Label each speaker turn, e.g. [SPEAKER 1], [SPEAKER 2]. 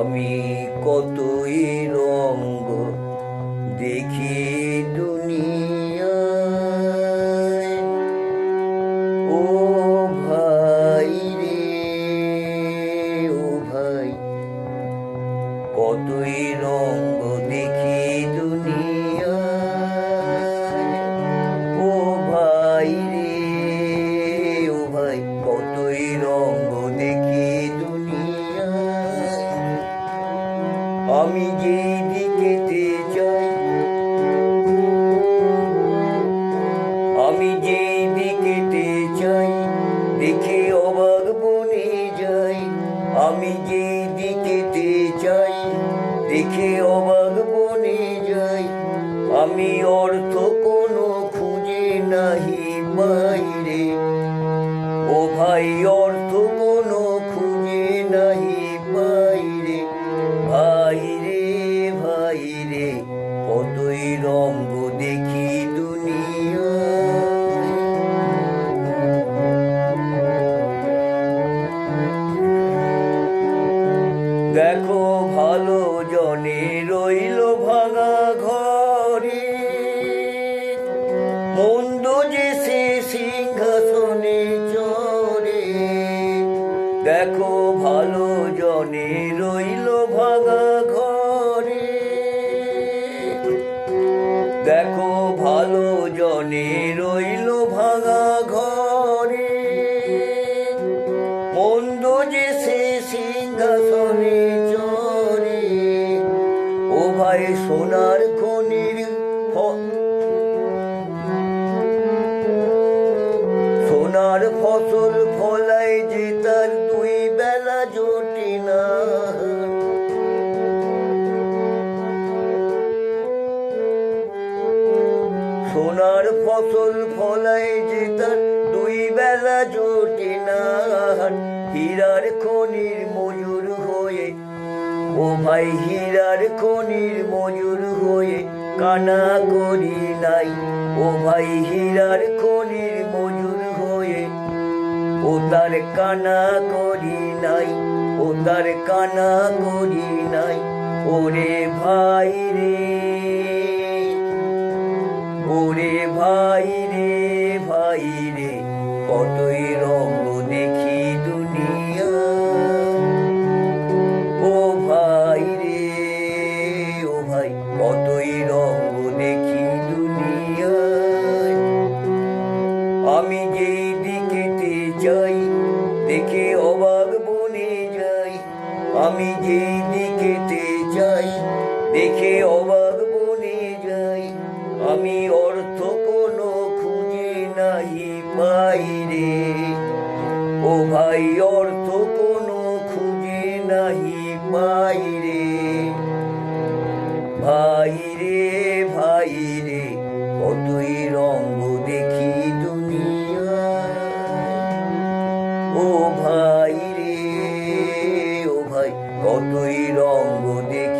[SPEAKER 1] আমি কতই রঙ্গ দেখি দুনিয়ায়, ও ভাই রে ও ভাই, কতই রঙ্গ দেখি দুনিয়ায়, ও ভাই রে ও ভাই, কতই রঙ্গ দেখি দুনিয়ায়। আমি যেই দিকেতে যাই, আমি যেই দিকেতে যাই, দেখে অবাক বনে যাই। আমি যেই দিকেতে যাই, দেখে অবাক বনে যাই। আমি অর্থ কোনো খুঁজে নাহি বাইরে, ও ভাই অর্থ কোনো খুঁজে নাহি বাইরে। ভাই রে ভাই রে, কতই রঙ্গ দেখি দুনিয়ায়। দেখো ভালো জনে রইল ভাঙা ঘরে, মন্দ যে সে সিংহাসনে চড়ে। দেখো ভালো জনে রইল ভাঙা ঘরে, দেখো ভালো জনে রইল ভাঙা ঘরে। মন্দ যে সে সিংহাসনে চড়ে, ও ভাই সোনার খনির সোনার ফসল ফলায় যে তার দুই বেলা জোটে না। সোনার ফসল ফলায় যে তার দুই বেলা জোটে না। হীরার খনির মজুর হয়ে, ও ভাই হীরার খনির মজুর হয়ে কানা করি নাই। ও ভাই হীরার খনির মজুর হয়ে ও তার কানা করি নাই, ও তার কানা করি নাই। ওরে ভাই রে ওরে ভাই রে ভাই রে, কতই রঙ্গ দেখি দুনিয়ায়। ও ভাই রে ও ভাই, কতই রঙ্গ দেখি দুনিয়ায়। আমি যেই দিকেতে যাই, দেখে অবাক বনে যাই। আমি যেই দিকেতে যাই, দেখে অবাক বনে যাই। আমি অর্থ কোনো খুঁজে নাহি বাইরে, ও ভাই অর্থ কোনো খুঁজে নাহি বাইরে। ভাই রে ভাই রে, কতই রঙ্গ দেখি দুনিয়ায়। ও ভাই রে ও ভাই, কতই রঙ্গ দেখি।